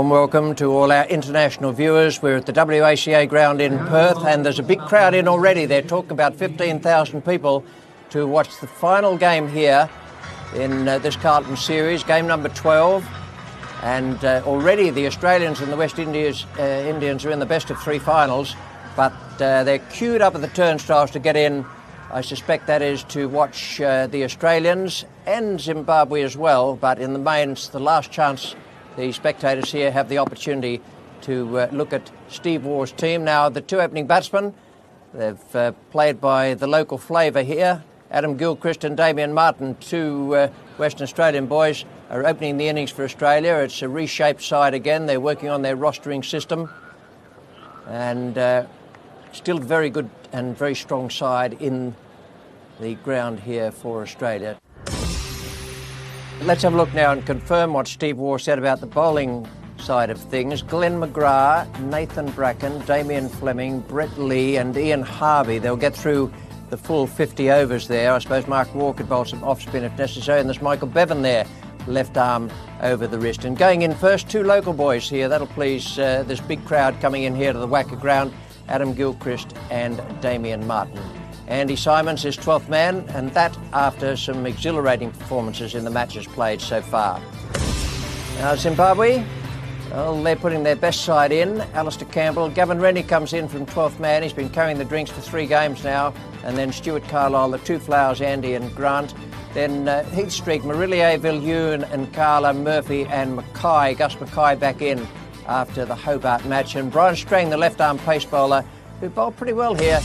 warm welcome to all our international viewers. We're at the WACA ground in Perth and there's a big crowd in already. They're talking about 15,000 people to watch the final game here in this Carlton series, game number 12. And already the Australians and the West Indians are in the best of three finals, but they're queued up at the turnstiles to get in. I suspect that is to watch the Australians and Zimbabwe as well, but in the main it's the last chance the spectators here have the opportunity to look at Steve Waugh's team. Now, the two opening batsmen, they've played by the local flavour here. Adam Gilchrist and Damien Martin, two Western Australian boys, are opening the innings for Australia. It's a reshaped side again. They're working on their rostering system. And still a very good and very strong side in the ground here for Australia. Let's have a look now and confirm what Steve Waugh said about the bowling side of things. Glenn McGrath, Nathan Bracken, Damien Fleming, Brett Lee and Ian Harvey. They'll get through the full 50 overs there. I suppose Mark Waugh could bowl some off-spin if necessary. And there's Michael Bevan there, left arm over the wrist. And going in first, two local boys here. That'll please this big crowd coming in here to the WACA ground. Adam Gilchrist and Damien Martin. Andy Simons is 12th man, and that after some exhilarating performances in the matches played so far. Now Zimbabwe, well, they're putting their best side in. Alistair Campbell, Gavin Rennie comes in from 12th man. He's been carrying the drinks for 3 games now. And then Stuart Carlisle, the two Flowers, Andy and Grant. Then Heath Streak, Marillier, Viljoen and Carla, Murphy and Mackay. Gus Mackay back in after the Hobart match. And Brian Strang, the left-arm pace bowler, who bowled pretty well here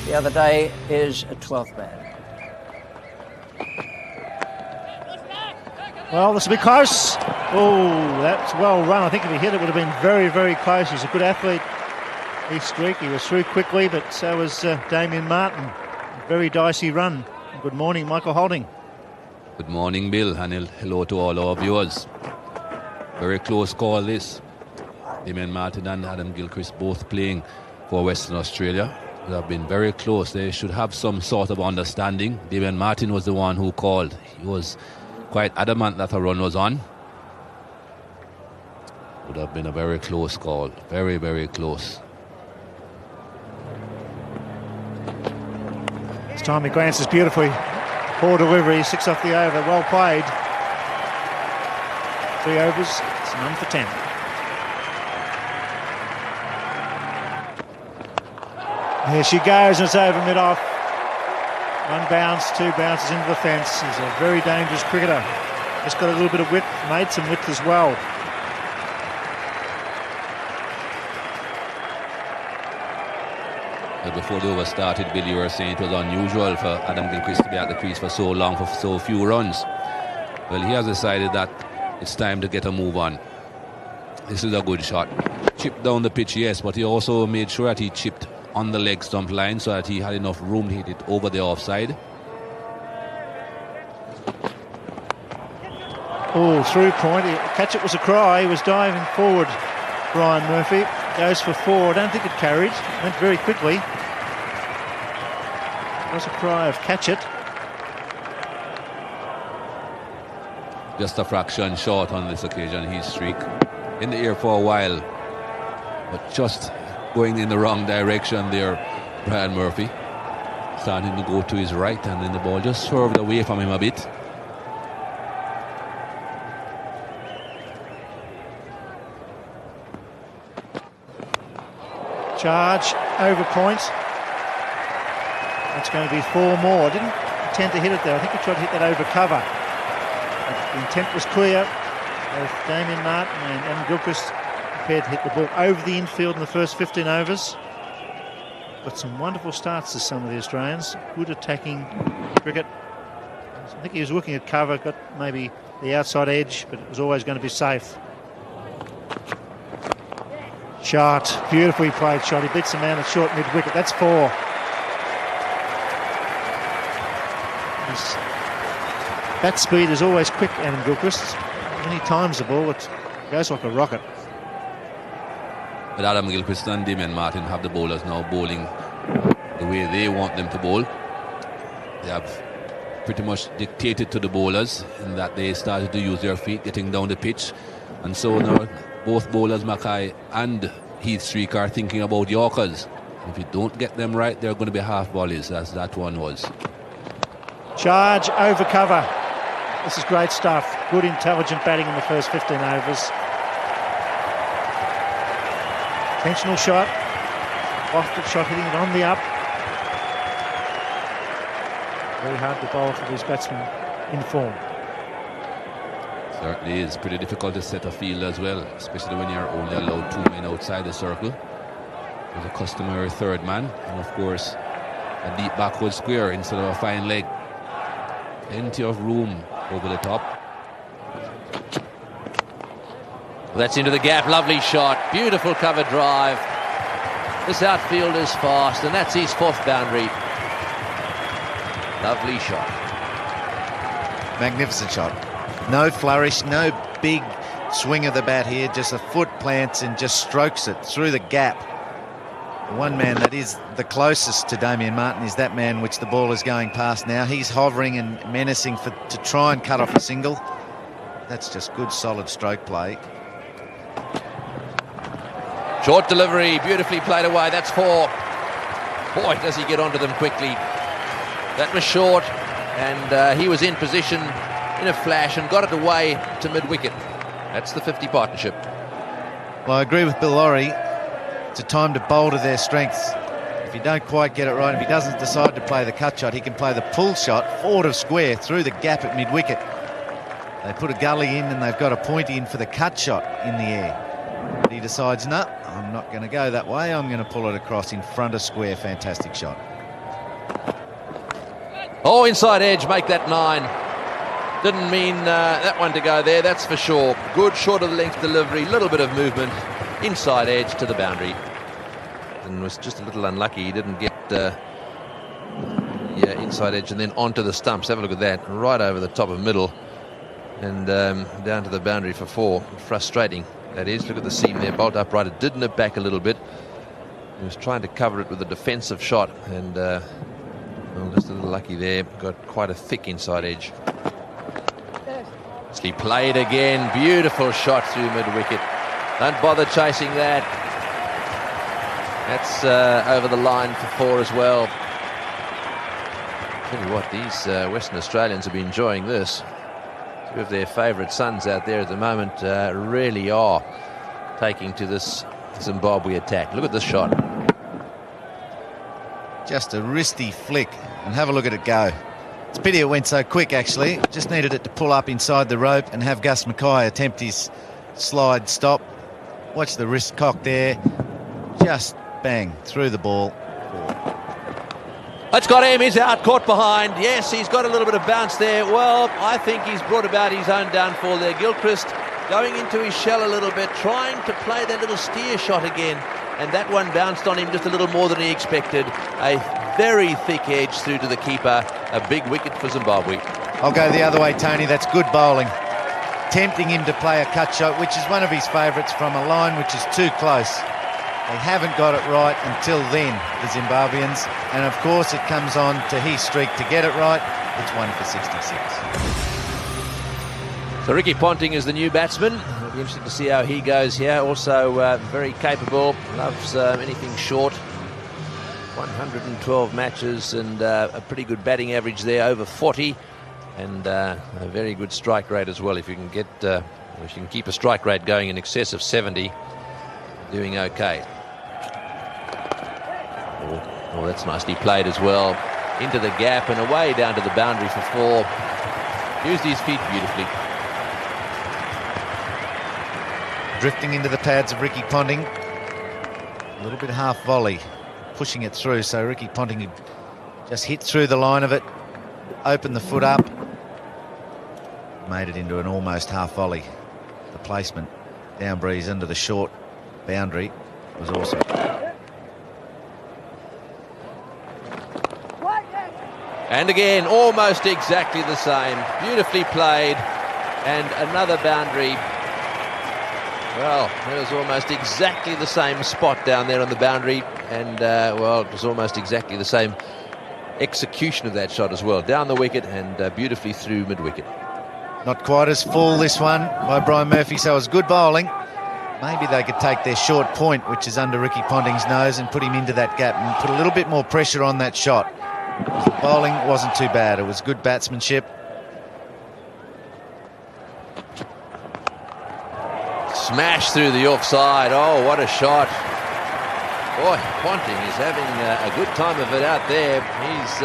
the other day, is a 12th man. Well, this will be close. Oh, that's well run. I think if he hit it, would have been very, very close. He's a good athlete. Heath Streak, he was through quickly, but so was Damien Martin. A very dicey run. Good morning, Michael Holding. Good morning, Bill, and hello to all our viewers. Very close call this. Damien Martin and Adam Gilchrist both playing for Western Australia. They have been very close. They should have some sort of understanding. Damien Martin was the one who called. He was quite adamant that a run was on. Would have been a very close call. Very, very close. This time he glances beautifully. Poor delivery, 6 off the over. Well played. 3 overs, it's none for 10. Here she goes, and it's over mid-off. 1 bounce, 2 bounces into the fence. He's a very dangerous cricketer. Just got a little bit of width, made some width as well. Before the over started, Bill, you were saying it was unusual for Adam Gilchrist to be at the crease for so long, for so few runs. Well, he has decided that it's time to get a move on. This is a good shot. Chipped down the pitch, yes, but he also made sure that he chipped on the leg stump line so that he had enough room to hit it over the offside. Oh, through point. Catch it was a cry. He was diving forward. Brian Murphy goes for 4. I don't think it carried. Went very quickly. It was a cry of catch it. Just a fraction short on this occasion. Heath Streak in the air for a while, but just going in the wrong direction there. Brian Murphy starting to go to his right, and then the ball just swerved away from him a bit. Charge over point. That's going to be 4 more. Didn't intend to hit it there. I think he tried to hit that over cover. But the intent was clear. Both Damien Martin and Adam Gilchrist prepared to hit the ball over the infield in the first 15 overs. Got some wonderful starts to some of the Australians. Good attacking cricket. I think he was looking at cover, got maybe the outside edge, but it was always going to be safe. Shot, beautifully played shot. He beats the man at short mid-wicket. That's 4. His bat speed is always quick, Adam Gilchrist. When he times the ball, it goes like a rocket. But Adam Gilchrist and Damien Martin have the bowlers now bowling the way they want them to bowl. They have pretty much dictated to the bowlers in that they started to use their feet getting down the pitch. And so now both bowlers, Mackay and Heath Streak, are thinking about Yorkers. If you don't get them right, they're going to be half volleys, as that one was. Charge over cover. This is great stuff. Good intelligent batting in the first 15 overs. Intentional shot. Lofted shot, hitting it on the up. Very hard to bowl for these batsmen in form. Certainly is pretty difficult to set a field as well, especially when you're only allowed 2 men outside the circle. There's a customary third man, and of course a deep backward square instead of a fine leg. Plenty of room over the top. That's into the gap, lovely shot, beautiful cover drive. This outfield is fast, and that's his 4th boundary. Lovely shot. Magnificent shot. No flourish, no big swing of the bat here, just a foot plants and just strokes it through the gap. The one man that is the closest to Damien Martin is that man which the ball is going past now. He's hovering and menacing to try and cut off a single. That's just good, solid stroke play. Short delivery, beautifully played away. That's 4. Boy, does he get onto them quickly. That was short, and he was in position in a flash and got it away to mid-wicket. That's the 50 partnership. Well, I agree with Bill Lawry. It's a time to bowl to their strengths. If you don't quite get it right, if he doesn't decide to play the cut shot, he can play the pull shot forward of square through the gap at mid-wicket. They put a gully in and they've got a point in for the cut shot in the air. But he decides, no, I'm not going to go that way. I'm going to pull it across in front of square. Fantastic shot. Oh, inside edge, make that 9. Didn't mean that one to go there, that's for sure. Good short of the length delivery, little bit of movement, inside edge to the boundary. And was just a little unlucky, he didn't get inside edge and then onto the stumps. Have a look at that, right over the top of middle and down to the boundary for 4. Frustrating, that is. Look at the seam there, bolt upright. It did nip back a little bit. He was trying to cover it with a defensive shot and well, just a little lucky there. Got quite a thick inside edge. He played again. Beautiful shot through mid-wicket. Don't bother chasing that. That's over the line for 4 as well. Tell you what, these Western Australians have been enjoying this. 2 of their favourite sons out there at the moment really are taking to this Zimbabwe attack. Look at this shot. Just a wristy flick, and have a look at it go. It's a pity it went so quick, actually. Just needed it to pull up inside the rope and have Gus Mackay attempt his slide stop. Watch the wrist cock there. Just bang, through the ball. It's got him, he's out, caught behind. Yes, he's got a little bit of bounce there. Well, I think he's brought about his own downfall there. Gilchrist going into his shell a little bit, trying to play that little steer shot again. And that one bounced on him just a little more than he expected. A very thick edge through to the keeper. A big wicket for Zimbabwe. I'll go the other way, Tony. That's good bowling. Tempting him to play a cut shot, which is one of his favourites, from a line which is too close. They haven't got it right until then, the Zimbabweans. And of course it comes on to Heath Streak to get it right. It's 1 for 66. So Ricky Ponting is the new batsman. It'll be interesting to see how he goes here. Also very capable, loves anything short. 112 matches and a pretty good batting average there, over 40, and a very good strike rate as well. If you can get, if you can keep a strike rate going in excess of 70, doing okay. Oh, that's nicely played as well. Into the gap and away down to the boundary for 4. Used his feet beautifully. Drifting into the pads of Ricky Ponting. A little bit half volley, pushing it through, so Ricky Ponting just hit through the line of it, opened the foot up, made it into an almost half volley. The placement down breeze under the short boundary was awesome. And again, almost exactly the same. Beautifully played, and another boundary. Well, it was almost exactly the same spot down there on the boundary, and well, it was almost exactly the same execution of that shot as well. Down the wicket and beautifully through mid-wicket. Not quite as full, this one, by Brian Murphy, so it was good bowling. maybe they could take their short point, which is under Ricky Ponting's nose, and put him into that gap and put a little bit more pressure on that shot. The bowling wasn't too bad. It was good batsmanship. Smash through the offside. Oh, what a shot. Boy, Ponting is having a good time of it out there. He's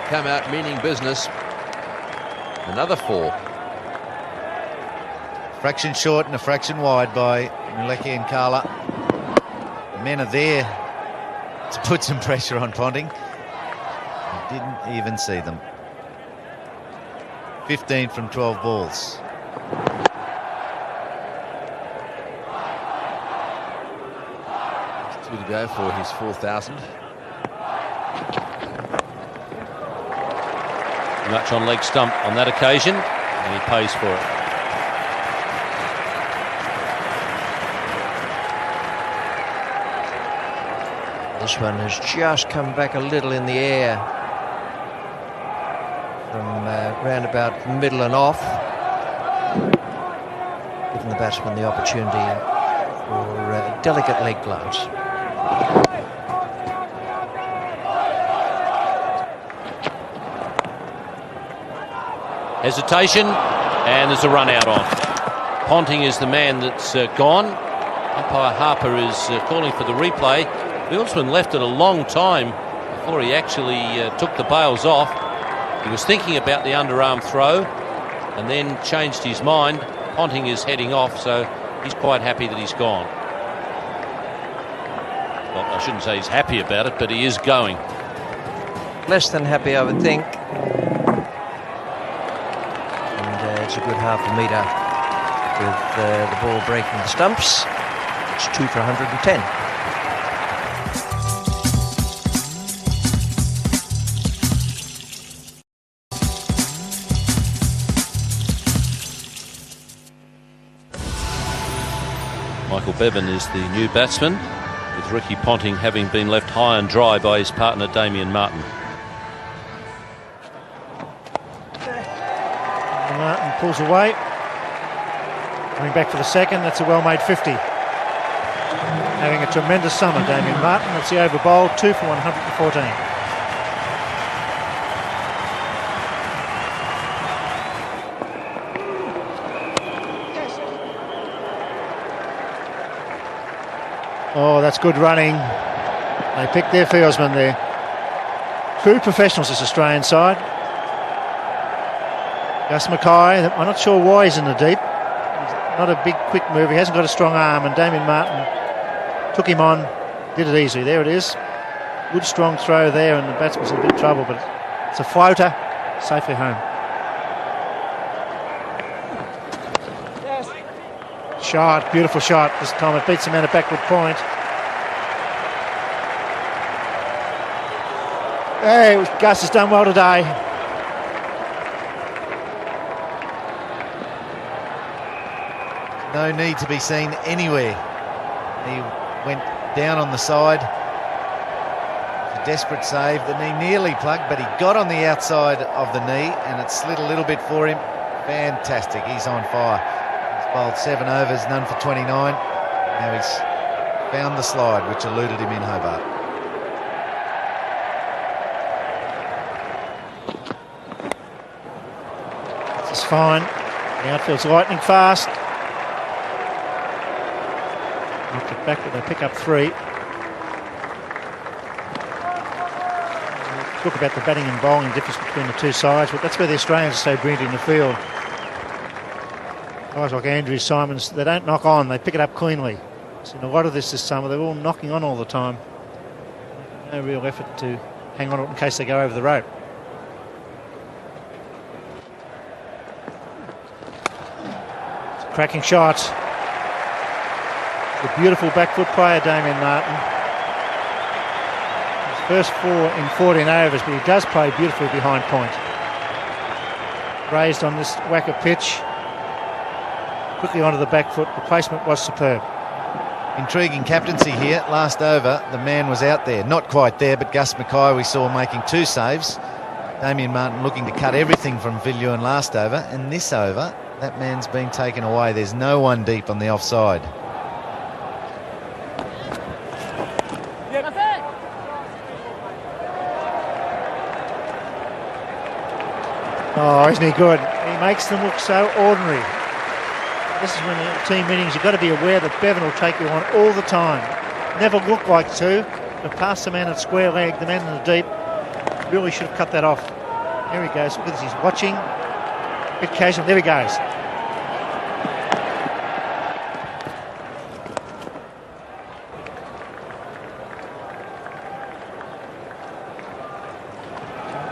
come out meaning business. Another 4. Fraction short and a fraction wide by Muleke and Kala. The men are there to put some pressure on Ponting. He didn't even see them. 15 from 12 balls. To go for his 4,000. Much on leg stump on that occasion, and he pays for it. This one has just come back a little in the air from round about middle and off, giving the batsman the opportunity for delicate leg gloves. Hesitation, and there's a run out on. Ponting is the man that's gone. Umpire Harper is calling for the replay. Fieldsman left it a long time before he actually took the bails off. He was thinking about the underarm throw and then changed his mind. Ponting is heading off, so he's quite happy that he's gone. Well, I shouldn't say he's happy about it, but he is going. Less than happy, I would think. It's a good half a metre with the ball breaking the stumps. It's 2 for 110. Michael Bevan is the new batsman, with Ricky Ponting having been left high and dry by his partner Damien Martin. Martin pulls away. Coming back for the second. That's a well-made 50. Having a tremendous summer, Damien Martin. That's the over bowl, 2 for 114. Oh, that's good running. They picked their fieldsman there. True professionals, this Australian side. Gus Mackay, I'm not sure why he's in the deep. He's not a big, quick mover. He hasn't got a strong arm, and Damien Martin took him on, did it easily. There it is. Good, strong throw there, and the batsman's in a bit of trouble, but it's a floater, safely home. Shot, beautiful shot. This time it beats him out of backward point. Hey, Gus has done well today. No need to be seen anywhere. He went down on the side. A desperate save. The knee nearly plugged, but he got on the outside of the knee and it slid a little bit for him. Fantastic. He's on fire. He's bowled 7 overs, none for 29. Now he's found the slide, which eluded him in Hobart. This is fine. The outfield's lightning fast. Knocked it back, but they pick up 3. Talk about the batting and bowling difference between the two sides, but that's where the Australians are so brilliant in the field. Guys like Andrew Simons, they don't knock on, they pick it up cleanly. Seen a lot of this summer, they're all knocking on all the time. No real effort to hang on to it in case they go over the rope. It's a cracking shot. The beautiful back foot player, Damien Martin. His first 4 in 14 overs, but he does play beautifully behind point. Raised on this whacker pitch. Quickly onto the back foot. The placement was superb. Intriguing captaincy here. Last over, the man was out there. Not quite there, but Gus Mackay we saw making 2 saves. Damien Martin looking to cut everything from Viljoen last over. And this over, that man's been taken away. There's no one deep on the offside. Oh, isn't he good? He makes them look so ordinary. This is when the team meetings, you've got to be aware that Bevan will take you on all the time. Never look like two, but pass the man at square leg, the man in the deep. Really should have cut that off. There he goes. Look at this. He's watching. Bit casual. There he goes.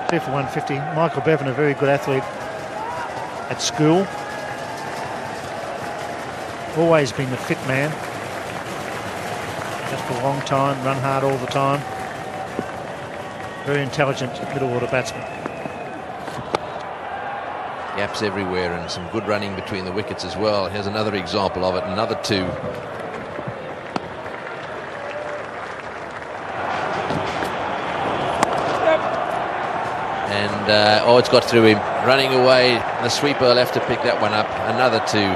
Two for 150. Michael Bevan, a very good athlete at school. Always been the fit man. Just for a long time, run hard all the time. Very intelligent middle order batsman. Gaps everywhere and some good running between the wickets as well. Here's another example of it, another two. And, it's got through him. Running away, the sweeper will have to pick that one up. Another two.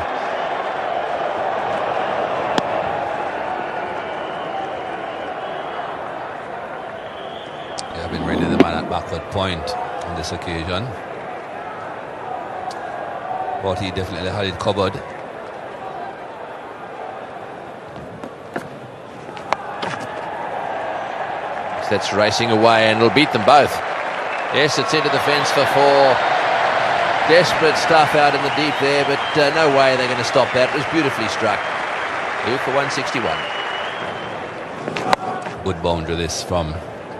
Yeah, I've been reading the man at backward point on this occasion. But he definitely had it covered. That's racing away and it'll beat them both. Yes, it's into the fence for four. Desperate stuff out in the deep there, but no way they're going to stop that. It was beautifully struck. 2 for 161. Good boundary this from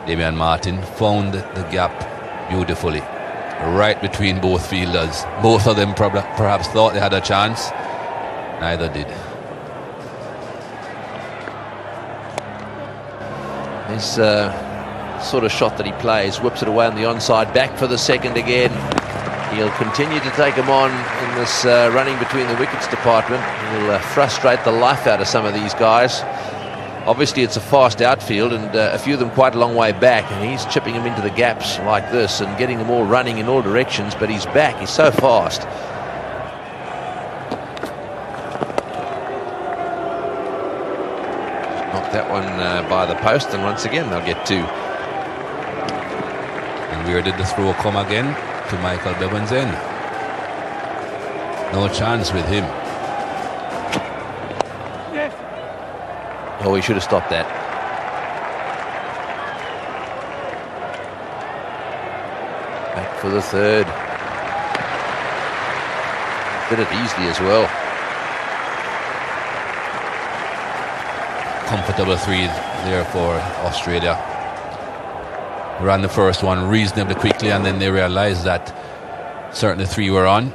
Damian Martin. Found the gap beautifully. Right between both fielders. Both of them perhaps thought they had a chance. Neither did. This sort of shot that he plays, whips it away on the onside, back for the second again. He'll continue to take him on in this running between the wickets department. He'll frustrate the life out of some of these guys. Obviously it's a fast outfield and a few of them quite a long way back, and he's chipping them into the gaps like this and getting them all running in all directions, but he's back, he's so fast. Knocked that one by the post, and once again they'll get two. And where did the throw come again? To Michael Bevan's end. No chance with him. Oh, he should have stopped that. Back for the third. Did it easily as well. Comfortable three there for Australia. Ran the first one reasonably quickly, and then they realized that certainly three were on.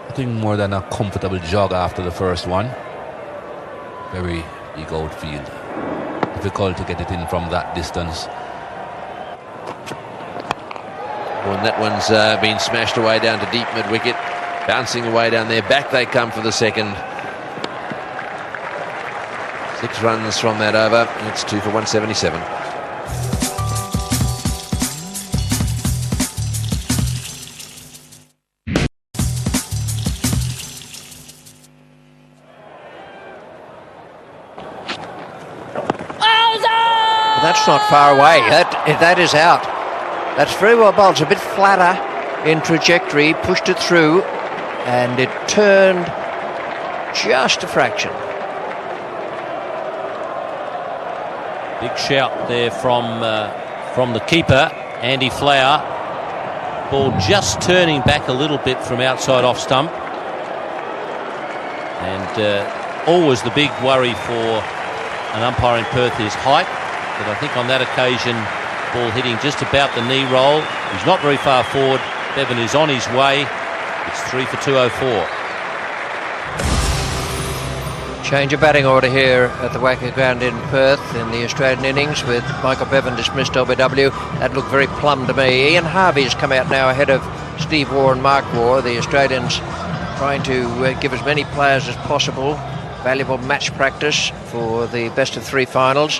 Nothing more than a comfortable jog after the first one. Very big outfield. Difficult to get it in from that distance. Well, and that one's been smashed away down to deep mid-wicket. Bouncing away down there. Back they come for the second. 6 runs from that over. It's 2 for 177. That's not far away. That is out. That's very well bowled. It's a bit flatter in trajectory. Pushed it through, and it turned just a fraction. Big shout there from the keeper, Andy Flower. Ball just turning back a little bit from outside off stump, and always the big worry for an umpire in Perth is height. But I think on that occasion, ball hitting just about the knee roll. He's not very far forward. Bevan is on his way. It's 3 for 204. Change of batting order here at the Wacker ground in Perth in the Australian innings, with Michael Bevan dismissed LBW. That looked very plumb to me. Ian Harvey's come out now ahead of Steve Waugh and Mark Waugh. The Australians trying to give as many players as possible valuable match practice for the best of 3 finals.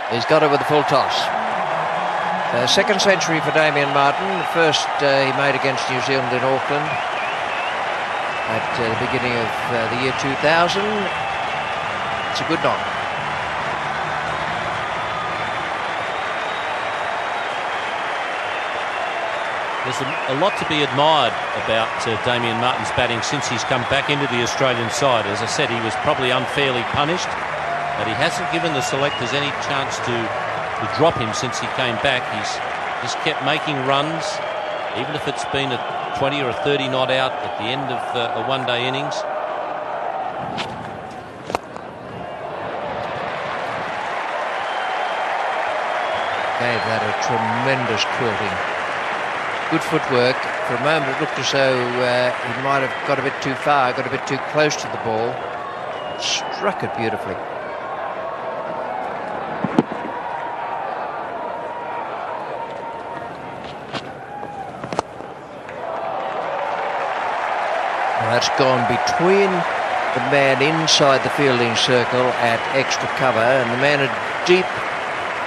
He's got it with the full toss. Second century for Damian Martin. The first he made against New Zealand in Auckland at the beginning of the year 2000. It's a good knock. There's a lot to be admired about Damien Martin's batting since he's come back into the Australian side. As I said, he was probably unfairly punished, but he hasn't given the selectors any chance to drop him since he came back. He's just kept making runs, even if it's been a 20 or a 30 not out at the end of a one-day innings. Gave that a tremendous quilting. Good footwork. For a moment it looked as though he might have got a bit too far, got a bit too close to the ball. Struck it beautifully. Well, that's gone between the man inside the fielding circle at extra cover and the man at deep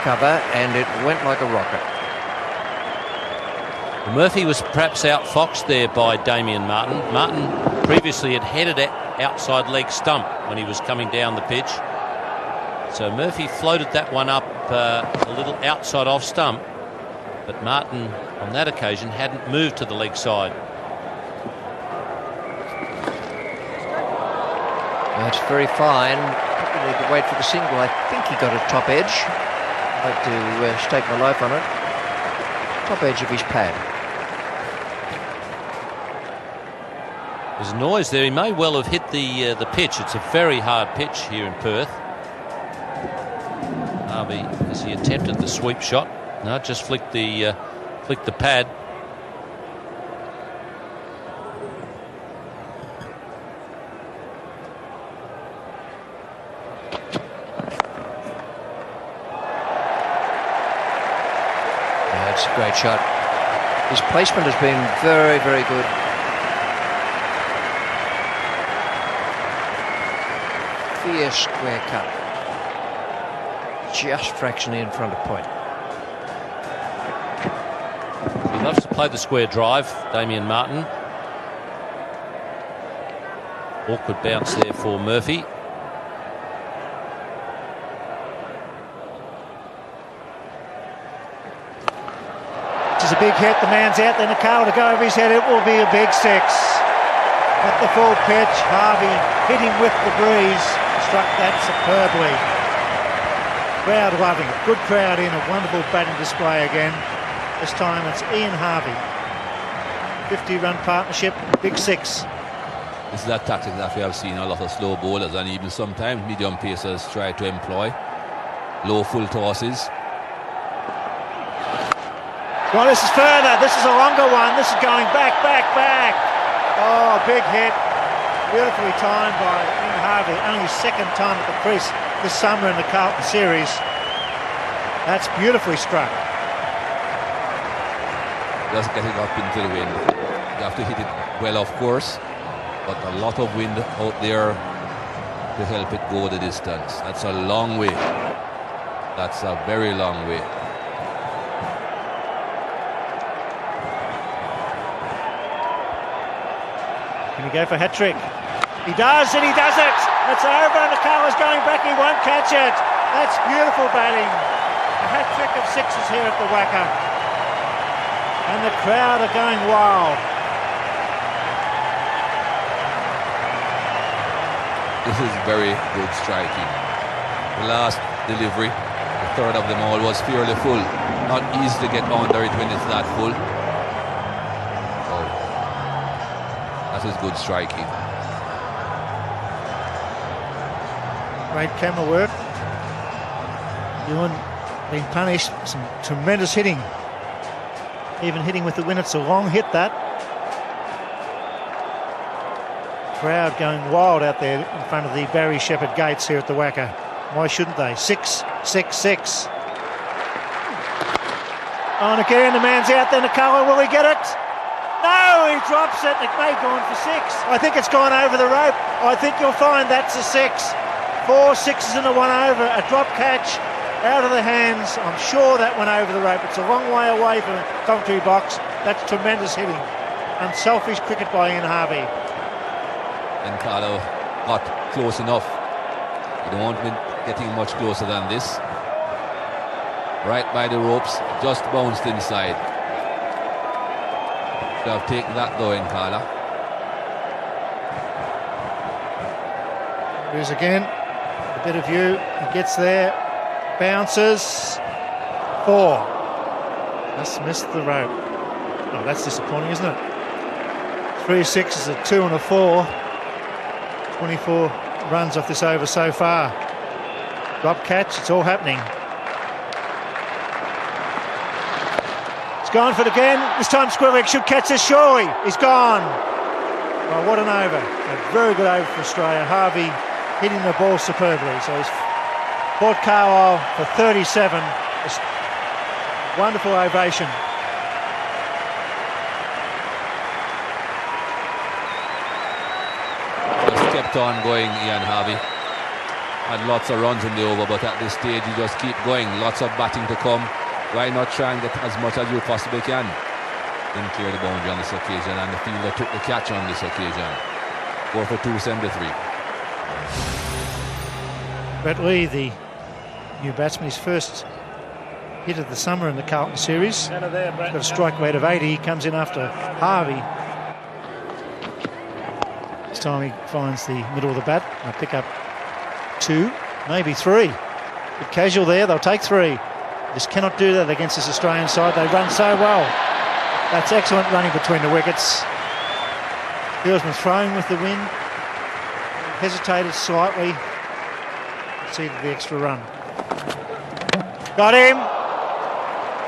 cover, and it went like a rocket. Murphy was perhaps outfoxed there by Damien Martin. Martin previously had headed outside leg stump when he was coming down the pitch. So Murphy floated that one up a little outside off stump, but Martin on that occasion hadn't moved to the leg side. That's very fine. Probably need to wait for the single. I think he got a top edge. I'd like to stake my life on it. Top edge of his pad. There's a noise there. He may well have hit the pitch. It's a very hard pitch here in Perth. Harvey, as he attempted the sweep shot, no, just flicked the pad. That's a great shot. His placement has been very, very good. Fierce square cut. Just fractionally in front of point. He loves to play the square drive, Damien Martin. Awkward bounce there for Murphy. It's a big hit, the man's out, then a car to go over his head, it will be a big six. At the full pitch, Harvey hit him with the breeze, struck that superbly. Crowd loving it, good crowd in, a wonderful batting display again. This time it's Ian Harvey. 50-run partnership, big six. This is that tactic that we have seen a lot of slow bowlers and even sometimes medium pacers try to employ. Low full tosses. Well, this is further. This is a longer one. This is going back, back, back. Oh, big hit. Beautifully timed by Ian Harvey. Only his second time at the crease this summer in the Carlton series. That's beautifully struck. Just getting up into the wind. You have to hit it well, of course, but a lot of wind out there to help it go the distance. That's a long way. That's a very long way. Can he go for hat-trick? He does, and he does it! It's over, and the colour's going back, he won't catch it! That's beautiful batting. A hat-trick of sixes here at the Wacker. And the crowd are going wild. This is very good striking. The last delivery, the third of them all, was fairly full. Not easy to get under it when it's that full. That is good striking. Great camera work. Ewan being punished. Some tremendous hitting. Even hitting with the win. It's a long hit, that. Crowd going wild out there in front of the Barry Shepherd gates here at the Wacker. Why shouldn't they? 6, 6, 6. On again, the man's out there. Nicola, will he get it? No, he drops it. It may have gone for 6. I think it's gone over the rope. I think you'll find that's a 6. 4 sixes and a 1 over. A drop catch out of the hands. I'm sure that went over the rope. It's a long way away from the commentary box. That's tremendous hitting. Unselfish cricket by Ian Harvey. And Carlo got close enough. You don't want him getting much closer than this. Right by the ropes, just bounced inside. Should have taken that though in Carla. Here's again. A bit of view. He gets there. Bounces. 4. Just missed the rope. Oh, that's disappointing, isn't it? 3 6s, a 2 and a 4. 24 runs off this over so far. Drop catch, it's all happening. It's gone for it again. This time Squirrelleg should catch this surely. He's gone. Oh, what an over. A very good over for Australia. Harvey hitting the ball superbly. So he's Port Carlisle for 37. Just wonderful ovation. Just kept on going, Ian Harvey. Had lots of runs in the over, but at this stage you just keep going. Lots of batting to come. Why not try and get as much as you possibly can? Didn't clear the boundary on this occasion, and the fielder took the catch on this occasion. 4 for 273. Brett Lee, the new batsman, his first hit of the summer in the Carlton series. He's got a strike rate of 80. He comes in after Harvey. This time he finds the middle of the bat. They'll pick up 2, maybe 3. Bit casual there, they'll take 3. Just cannot do that against this Australian side. They run so well. That's excellent running between the wickets. Fieldsman throwing with the wind. Hesitated slightly. Conceded the extra run. Got him.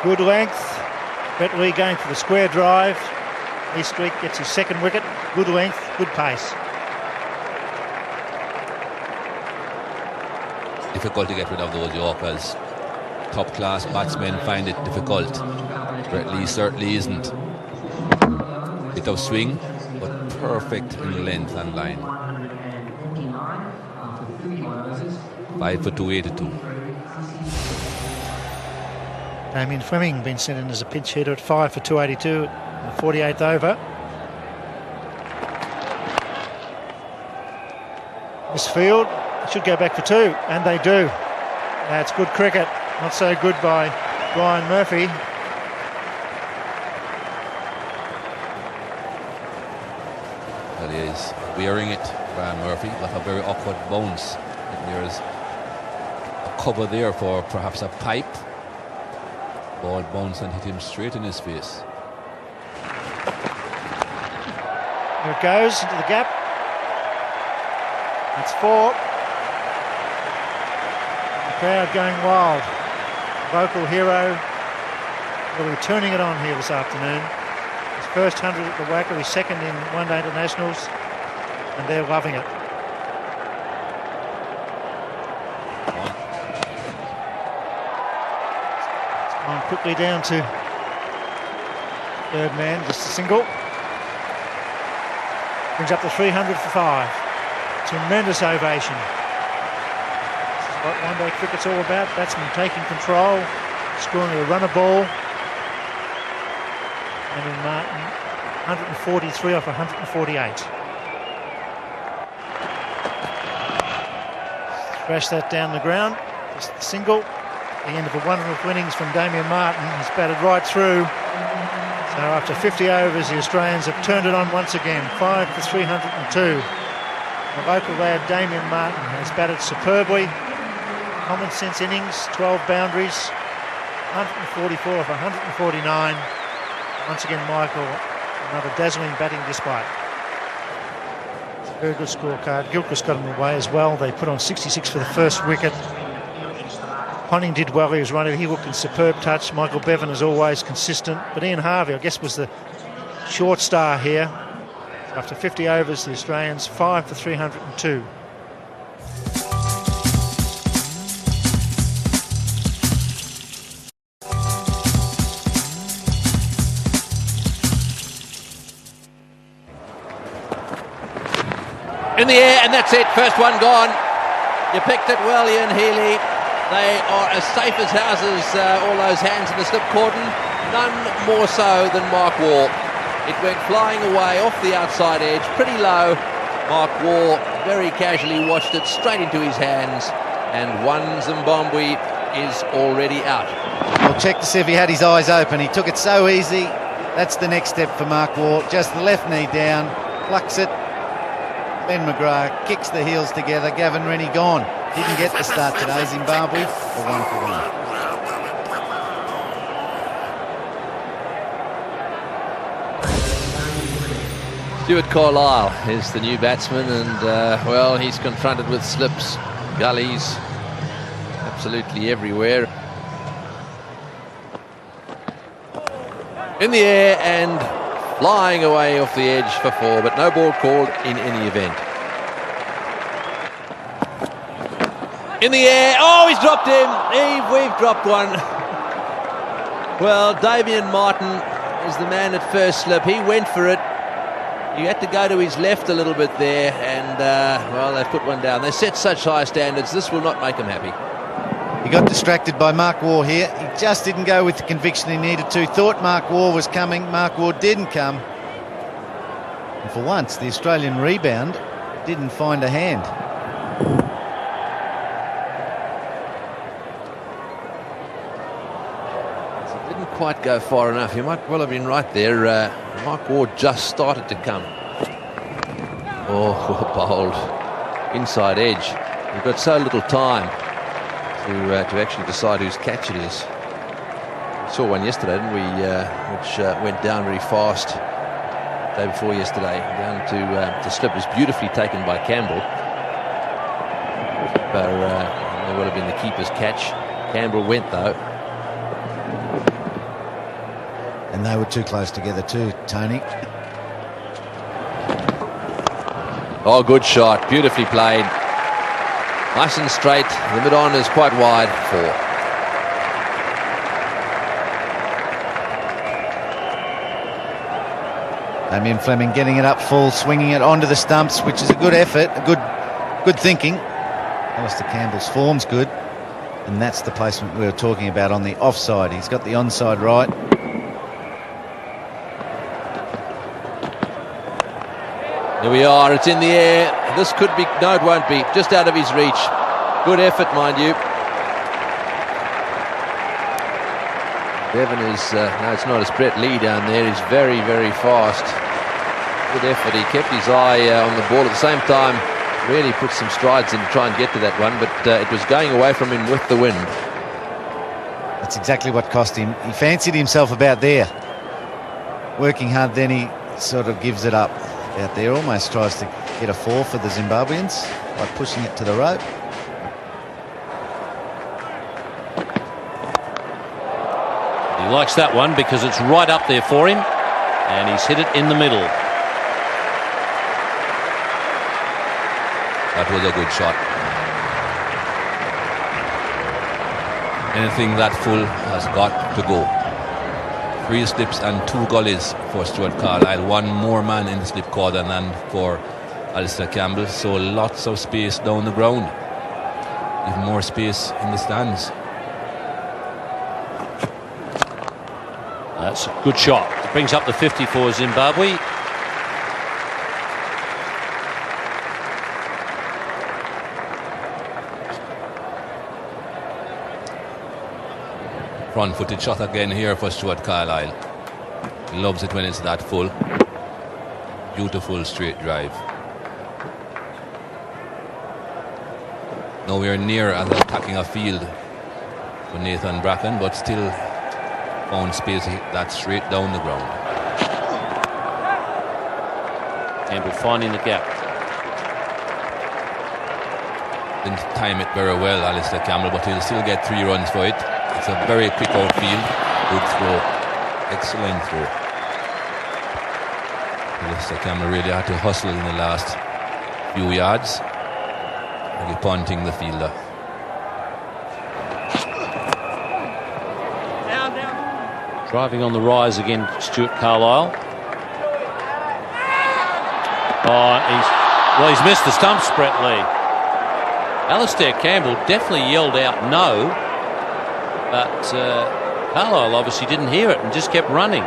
Good length. Brett Lee going for the square drive. Eastreek gets his second wicket. Good length, good pace. Difficult to get rid of those Yorkers. Top class batsmen find it difficult. Brett Lee certainly isn't. Bit of swing, but perfect in length and line. 5 for 282. Damien Fleming been sent in as a pinch hitter at 5 for 282 at the 48th over. This field should go back for 2, and they do. That's good cricket. Not so good by Brian Murphy. Well, he is wearing it, Brian Murphy, but a very awkward bounce. There's a cover there for perhaps a pipe. Ball bounced and hit him straight in his face. Here it goes into the gap. That's 4. The crowd going wild. Local hero will be turning it on here this afternoon. His first 100 at the Wacker, his second in one-day internationals, and they're loving it. It's gone quickly down to third man, just a single. Brings up the 300 for 5. Tremendous ovation. What one-day cricket's all about. Batsmen taking control, scoring a runner ball. And in Martin, 143 off 148. Thrash that down the ground. Just a single. The end of a wonderful innings from Damien Martin. He's batted right through. So after 50 overs, the Australians have turned it on once again. 5 for 302. The local lad Damien Martin has batted superbly. Common sense innings, 12 boundaries, 144 off 149. Once again, Michael, another dazzling batting display. It's a very good scorecard. Gilchrist got in the way as well. They put on 66 for the first wicket. Ponting did well. He was running. He looked in superb touch. Michael Bevan is always consistent. But Ian Harvey, I guess, was the short star here. After 50 overs, the Australians 5 for 302. In the air, and that's it. First one gone. You picked it well, Ian Healy. They are as safe as houses, all those hands in the slip cordon. None more so than Mark Waugh. It went flying away off the outside edge, pretty low. Mark Waugh very casually watched it straight into his hands, and one Zimbabwe is already out. Well, check to see if he had his eyes open. He took it so easy. That's the next step for Mark Waugh. Just the left knee down, plucks it. Ben McGrath kicks the heels together. Gavin Rennie gone. Didn't get the start today. Zimbabwe are 1-1. Stuart Carlisle is the new batsman, and well, he's confronted with slips, gullies, absolutely everywhere. In the air and flying away off the edge for 4, but no ball called in any event. In the air, oh, he's dropped him. We've dropped one. Well, Damien Martin is the man at first slip. He went for it. You had to go to his left a little bit there, and well, they've put one down. They set such high standards, this will not make them happy. He got distracted by Mark Waugh here. He just didn't go with the conviction he needed to. Thought Mark Waugh was coming. Mark Waugh didn't come. And for once, the Australian rebound didn't find a hand. Didn't quite go far enough. He might well have been right there. Mark Waugh just started to come. Oh, bowled inside edge. We've got so little time to actually decide whose catch it is. We saw one yesterday, didn't we? Which went down very fast the day before yesterday. Down to slip. It was beautifully taken by Campbell. But it would have been the keeper's catch. Campbell went though. And they were too close together too, Tony. Oh, good shot. Beautifully played. Nice and straight. The mid-on is quite wide. 4. Damien Fleming getting it up full, swinging it onto the stumps, which is a good effort, a good thinking. Alistair Campbell's form's good, and that's the placement we were talking about on the offside. He's got the onside right. Here we are, it's in the air. This could be, no it won't be, just out of his reach. Good effort, mind you. Bevan is, no it's not, it's Brett Lee down there. He's very, very fast. Good effort, he kept his eye on the ball at the same time. Really put some strides in to try and get to that one, but it was going away from him with the wind. That's exactly what cost him. He fancied himself about there. Working hard, then he sort of gives it up. Out there, almost tries to get a 4 for the Zimbabweans by pushing it to the rope. He likes that one because it's right up there for him, and he's hit it in the middle. That was a good shot. Anything that full has got to go. 3 slips and 2 gullies for Stuart Carlisle. 1 more man in the slip cordon than for Alistair Campbell. So lots of space down the ground. Even more space in the stands. That's a good shot. It brings up the 50 for Zimbabwe. Front-footed shot again here for Stuart Carlisle. He loves it when it's that full. Beautiful straight drive. Nowhere near as attacking a field for Nathan Bracken, but still found space to hit that straight down the ground. Campbell finding the gap. Didn't time it very well, Alistair Campbell, but he'll still get 3 runs for it. It's a very quick outfield. Good throw. Excellent throw. Alistair Campbell really had to hustle in the last few yards. Really punting the fielder. Driving on the rise again, Stuart Carlisle. Oh, he's missed the stumps, Brett Lee. Alistair Campbell definitely yelled out no, but Carlisle obviously didn't hear it and just kept running.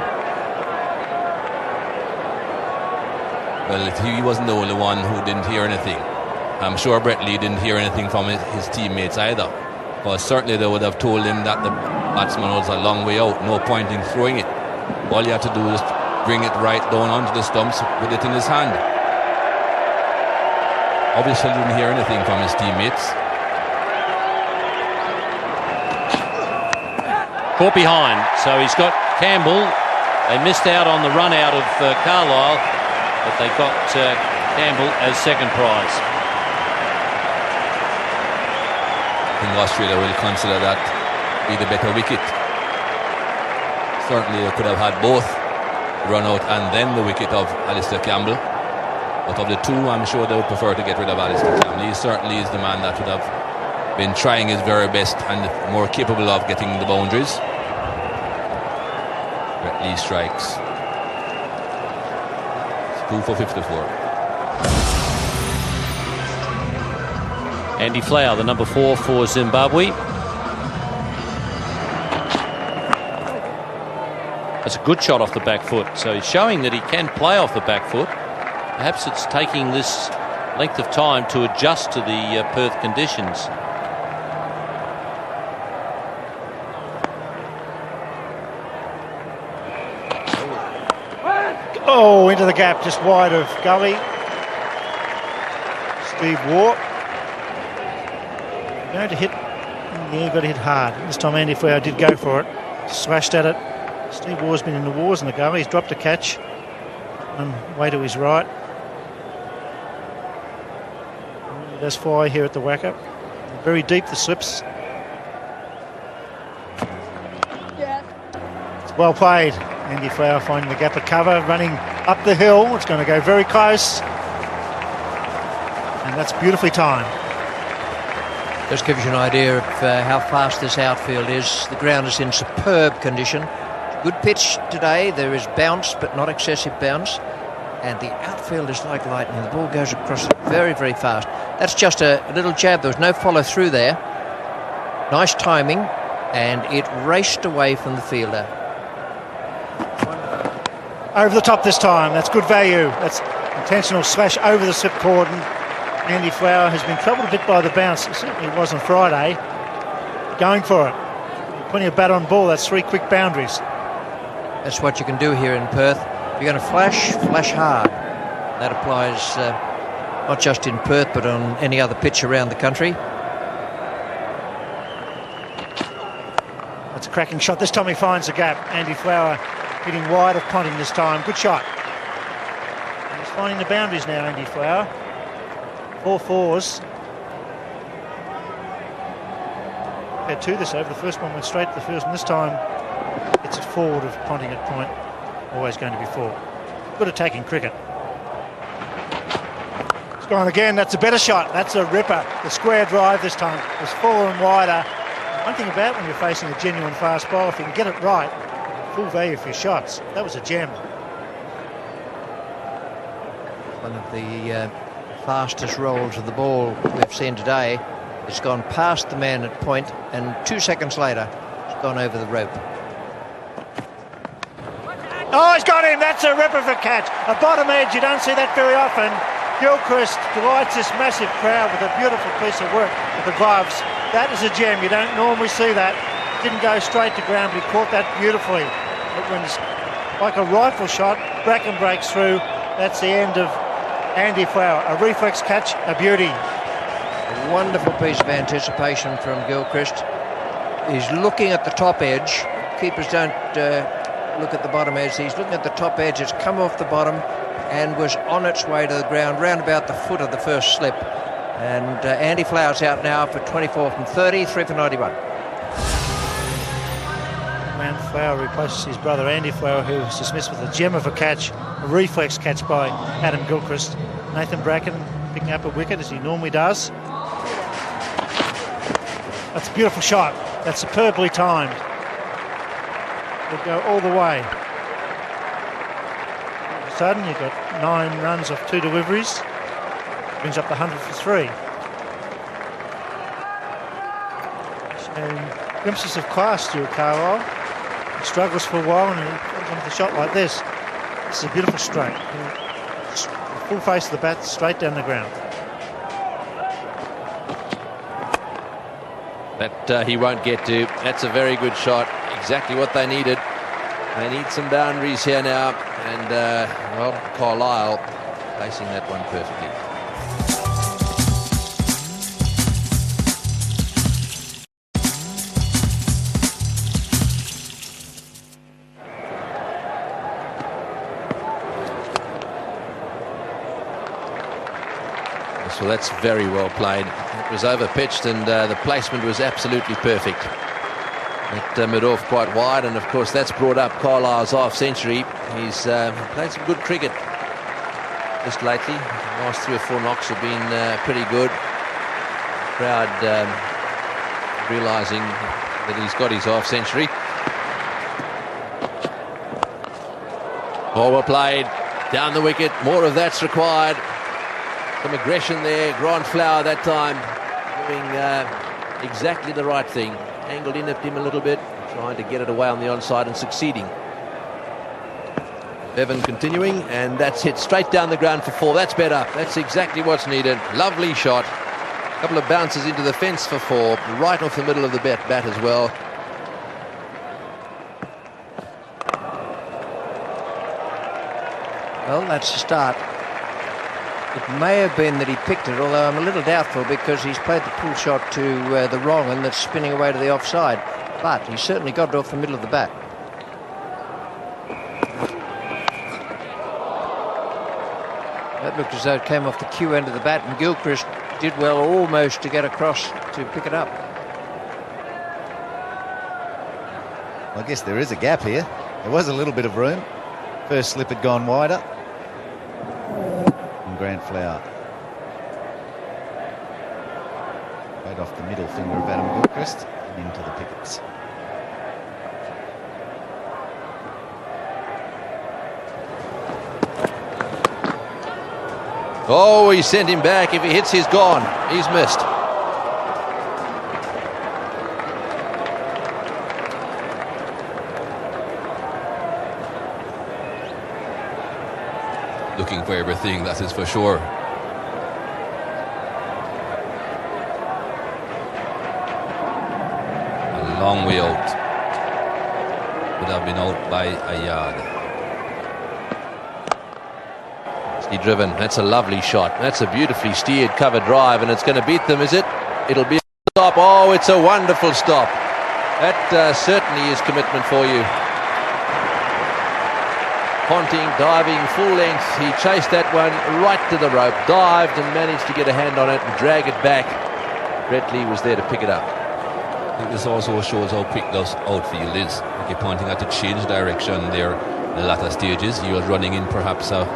Well, he wasn't the only one who didn't hear anything. I'm sure Brett Lee didn't hear anything from his teammates either. But certainly they would have told him that the batsman was a long way out, no point in throwing it. All you have to do is bring it right down onto the stumps with it in his hand. Obviously didn't hear anything from his teammates. Caught behind, so he's got Campbell. They missed out on the run out of Carlisle, but they got Campbell as second prize. I think Australia will consider that be the better wicket. Certainly they could have had both run out and then the wicket of Alistair Campbell. But of the two, I'm sure they would prefer to get rid of Alistair Campbell. He certainly is the man that would have been trying his very best and more capable of getting the boundaries. Brett Lee strikes. It's 2 for 54. Andy Flower, the number 4 for Zimbabwe. That's a good shot off the back foot, so he's showing that he can play off the back foot. Perhaps it's taking this length of time to adjust to the Perth conditions. Oh, into the gap, just wide of Gully. Steve Waugh. Going to hit, yeah, got to hit hard. This time Andy Flower did go for it. Slashed at it. Steve Waugh's been in the wars in the gully. He's dropped a catch. And way to his right. He does fly here at the whacker. Very deep, the slips. It's well played. Andy Flower finding the gap of cover, running up the hill. It's going to go very close. And that's beautifully timed. Just gives you an idea of how fast this outfield is. The ground is in superb condition. Good pitch today. There is bounce, but not excessive bounce. And the outfield is like lightning. The ball goes across it very, very fast. That's just a little jab. There was no follow through there. Nice timing. And it raced away from the fielder. Over the top this time. That's good value. That's intentional slash over the slip cordon. Andy Flower has been troubled a bit by the bounce. It certainly was on Friday. Going for it. Plenty of bat on ball. That's 3 quick boundaries. That's what you can do here in Perth. If you're going to flash, flash hard. That applies not just in Perth, but on any other pitch around the country. That's a cracking shot. This time he finds the gap. Andy Flower hitting wide of Ponting this time. Good shot. And he's finding the boundaries now, Andy Flower. 4 fours. Had 2 this over. The first one went straight to the first one. This time it's a forward of Ponting at point. Always going to be 4. Good attacking cricket. It's gone again. That's a better shot. That's a ripper. The square drive this time was fuller and wider. One thing about when you're facing a genuine fast bowler, if you can get it right, full value for your shots. That was a gem. One of the fastest rolls of the ball we've seen today. It's gone past the man at point, and 2 seconds later, it's gone over the rope. Oh, he's got him. That's a ripper for catch. A bottom edge. You don't see that very often. Gilchrist delights this massive crowd with a beautiful piece of work with the gloves. That is a gem. You don't normally see that. Didn't go straight to ground, but he caught that beautifully. It went like a rifle shot. Bracken breaks through. That's the end of Andy Flower. A reflex catch, a beauty. A wonderful piece of anticipation from Gilchrist. He's looking at the top edge. Keepers don't look at the bottom edge. He's looking at the top edge. It's come off the bottom and was on its way to the ground, round about the foot of the first slip. And Andy Flower's out now for 24 from 30, 3 for 91. Man Flower replaces his brother Andy Flower, who was dismissed with a gem of a catch, a reflex catch by Adam Gilchrist. Nathan Bracken picking up a wicket as he normally does. That's a beautiful shot. That's superbly timed. Will go all the way. All of a sudden, you've got 9 runs off 2 deliveries. Brings up the 100 for 3. Showing glimpses of class, Stuart Carlisle. He struggles for a while and he comes on with a shot like this. This is a beautiful straight. Full face of the bat, straight down the ground. That he won't get to. That's a very good shot. Exactly what they needed. They need some boundaries here now, and well, Carlisle placing that one perfectly. So that's very well played. It was over-pitched, and the placement was absolutely perfect. It mid-off quite wide, and of course that's brought up Carlisle's half-century. He's played some good cricket just lately. The last 3 or 4 knocks have been pretty good. Crowd realising that he's got his half-century. Ball well played, down the wicket, more of that's required. Some aggression there. Grant Flower that time doing exactly the right thing. Angled in at him a little bit, trying to get it away on the onside and succeeding. Bevan continuing, and that's hit straight down the ground for 4. That's better. That's exactly what's needed. Lovely shot. A couple of bounces into the fence for 4, right off the middle of the bat as well. Well, that's a start. It may have been that he picked it, although I'm a little doubtful because he's played the pull shot to the wrong and that's spinning away to the offside. But he certainly got it off the middle of the bat. That looked as though it came off the cue end of the bat, and Gilchrist did well almost to get across to pick it up. I guess there is a gap here. There was a little bit of room. First slip had gone wider. Grant Flower. Right off the middle finger of Adam Gilchrist and into the pickets. Oh, he sent him back. If he hits, he's gone. He's missed. Looking for everything, that is for sure. A long way out. Would have been out by a yard. He driven. That's a lovely shot. That's a beautifully steered cover drive, and it's going to beat them, is it? It'll be a stop. Oh, it's a wonderful stop. That certainly is commitment for you. Ponting, diving, full length. He chased that one right to the rope, dived and managed to get a hand on it and drag it back. Brett Lee was there to pick it up. I think this also shows how quick those outfield is. Like Ponting had to change direction there in the latter stages. He was running in perhaps a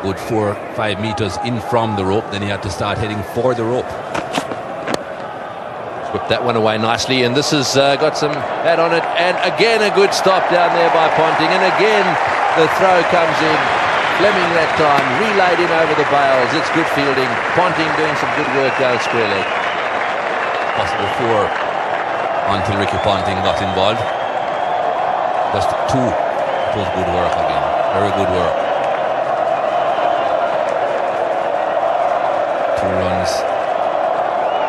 good 4 or 5 meters in from the rope. Then he had to start heading for the rope. Whipped that one away nicely, and this has got some bat on it. And again a good stop down there by Ponting, and again the throw comes in. Fleming that time, relayed in over the bails. It's good fielding. Ponting doing some good work down square leg. Possible 4 until Ricky Ponting got involved. Just 2. It was good work again. Very good work. 2 runs.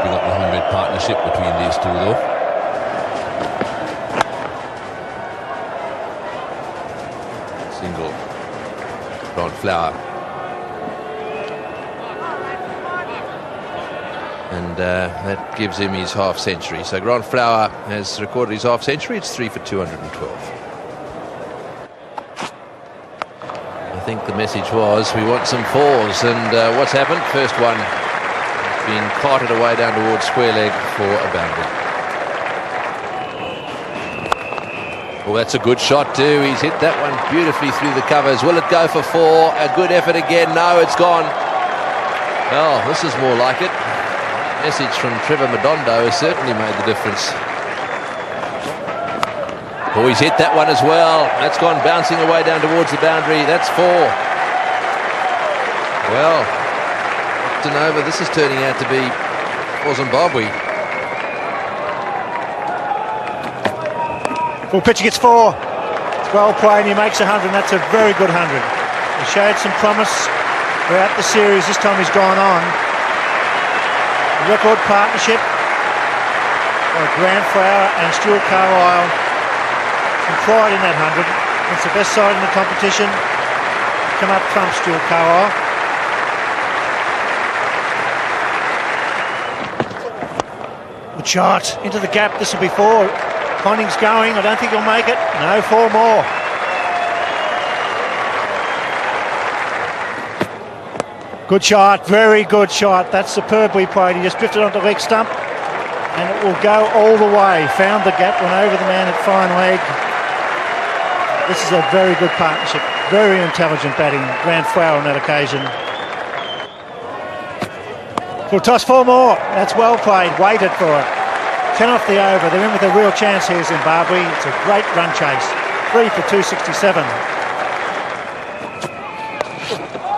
Bring up the 100 partnership between these two though. Single. Grant Flower. And that gives him his half century. So Grant Flower has recorded his half century. It's 3 for 212. I think the message was we want some 4s, and what's happened? First one has been carted away down towards square leg for a boundary. Well, that's a good shot too. He's hit that one beautifully through the covers. Will it go for 4? A good effort again. No, it's gone. Well, this is more like it. Message from Trevor Madondo has certainly made the difference. Oh, he's hit that one as well. That's gone bouncing away down towards the boundary. That's 4. Well, Nova, this is turning out to be for Zimbabwe. Full pitch, he gets 4. It's well played, and he makes 100, and that's a very good 100. He showed some promise throughout the series. This time he's gone on. Record partnership by Grant Flower and Stuart Carlisle. Some pride in that 100. It's the best side in the competition. Come up trump Stuart Carlisle. Good shot into the gap. This will be 4. Ponting's going. I don't think he'll make it. No, 4 more. Good shot. Very good shot. That's superbly played. He just drifted onto the leg stump and it will go all the way. Found the gap, went over the man at fine leg. This is a very good partnership. Very intelligent batting. Grand flower on that occasion. Full toss, 4 more. That's well played. Waited for it. 10 off the over. They're in with a real chance here, Zimbabwe. It's a great run chase. 3 for 267.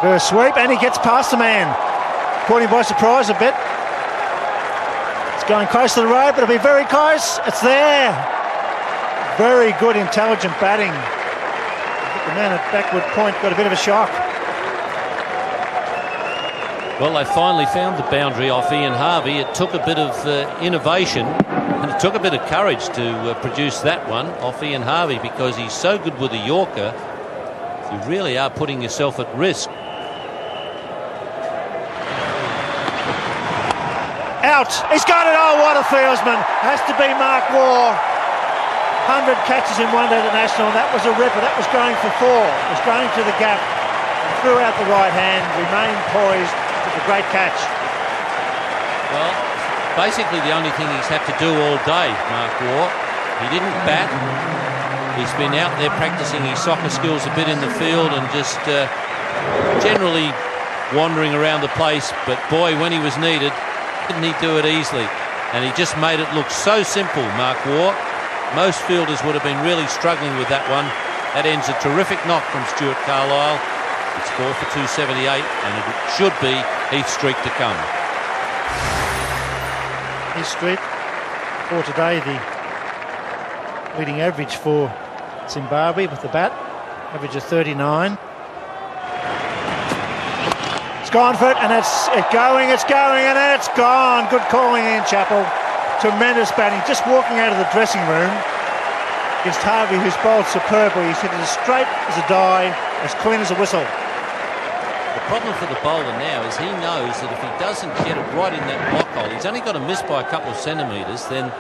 Reverse sweep, and he gets past the man. Caught him by surprise a bit. It's going close to the road, but it'll be very close. It's there. Very good, intelligent batting. The man at backward point got a bit of a shock. Well, they finally found the boundary off Ian Harvey. It took a bit of innovation and it took a bit of courage to produce that one off Ian Harvey, because he's so good with a Yorker. You really are putting yourself at risk. Out! He's got it! Oh, what a fieldsman! Has to be Mark Waugh. 100 catches in one day at the National, and that was a ripper. That was going for 4. It was going to the gap. Threw out the right hand, remained poised. A great catch. Well, basically the only thing he's had to do all day, Mark Waugh. He didn't bat. He's been out there practicing his soccer skills a bit in the field and just generally wandering around the place. But boy, when he was needed, didn't he do it easily? And he just made it look so simple, Mark Waugh. Most fielders would have been really struggling with that one. That ends a terrific knock from Stuart Carlisle. It's 4 for 278, and it should be Heath Streak to come. Heath Streak, for today, the leading average for Zimbabwe with the bat. Average of 39. It's gone for it, and it's going, and then it's gone. Good calling, Ian Chappell. Tremendous batting. Just walking out of the dressing room against Harvey, who's bowled superbly. He's hit it as straight as a die, as clean as a whistle. The problem for the bowler now is he knows that if he doesn't get it right in that block hole, he's only got to miss by a couple of centimetres, then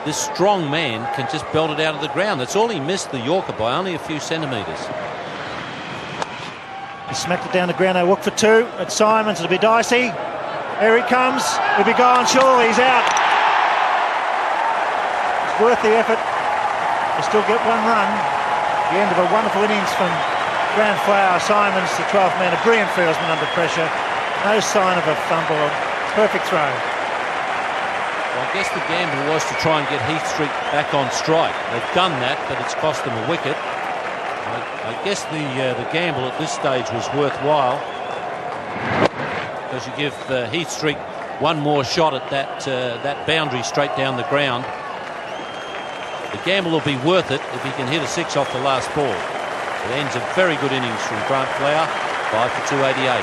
this strong man can just belt it out of the ground. That's all he missed the Yorker by, only a few centimetres. He smacked it down the ground. They look for 2 at Simons. It'll be dicey. Here he comes. He'll be gone. Surely he's out. It's worth the effort. They still get 1 run. The end of a wonderful innings from Grand Flower. Simons, the 12th man, a brilliant fieldsman under pressure. No sign of a fumble. Perfect throw. Well, I guess the gamble was to try and get Heath Streak back on strike. They've done that, but it's cost them a wicket. I guess the gamble at this stage was worthwhile, because you give Heath Streak 1 more shot at that boundary straight down the ground. The gamble will be worth it if he can hit a 6 off the last ball. It ends a very good innings from Grant Flower, 5 for 288.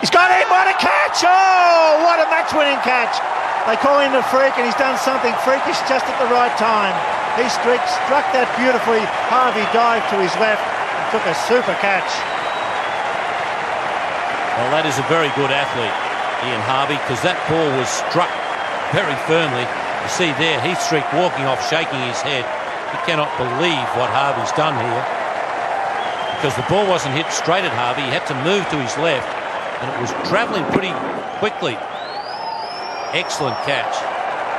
He's got him, what a catch! Oh, what a match-winning catch! They call him the freak, and he's done something freakish just at the right time. He struck that beautifully. Harvey dived to his left and took a super catch. Well, that is a very good athlete, Ian Harvey, because that ball was struck very firmly. You see there, Heath Streak walking off, shaking his head. He cannot believe what Harvey's done here, because the ball wasn't hit straight at Harvey. He had to move to his left, and it was travelling pretty quickly. Excellent catch.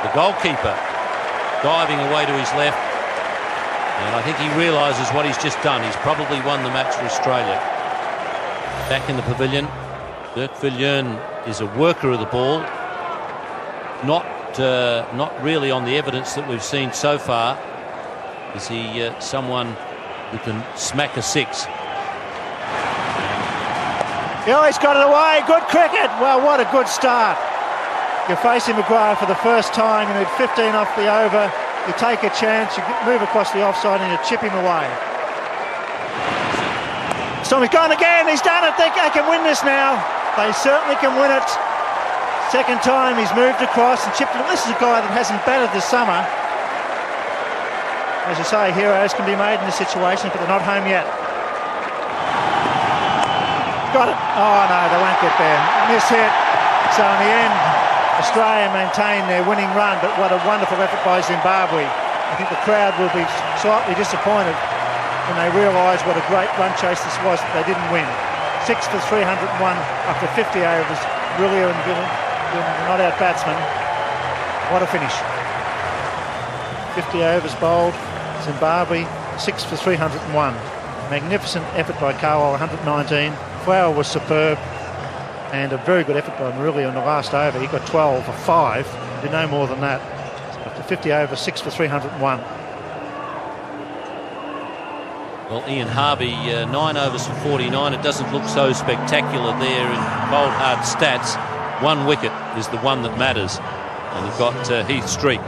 The goalkeeper diving away to his left, and I think he realises what he's just done. He's probably won the match for Australia. Back in the pavilion, Dirk Viljoen is a worker of the ball. Not really on the evidence that we've seen so far. Is he someone who can smack a 6? Yeah, he's got it away. Good cricket. Well, what a good start. You're facing Maguire for the first time. You need 15 off the over. You take a chance. You move across the offside and you chip him away. So he's gone again. He's done it. They can win this now. They certainly can win it. Second time he's moved across and chipped it. This is a guy that hasn't batted this summer. As you say, heroes can be made in this situation, but they're not home yet. Got it. Oh, no, they won't get there. Miss hit. So in the end, Australia maintained their winning run, but what a wonderful effort by Zimbabwe. I think the crowd will be slightly disappointed when they realise what a great run chase this was, but they didn't win. 6 for 301 after 50 overs. Brilliant and Gillen, not out batsman. What a finish. 50 overs bowled. Zimbabwe, 6 for 301. Magnificent effort by Carwell, 119. Flower was superb. And a very good effort by Murillo in the last over. He got 12 for 5. Did no more than that. After 50 overs, 6 for 301. Well, Ian Harvey, 9 overs for 49. It doesn't look so spectacular there in cold hard stats. 1 wicket is the one that matters. And you've got Heath Street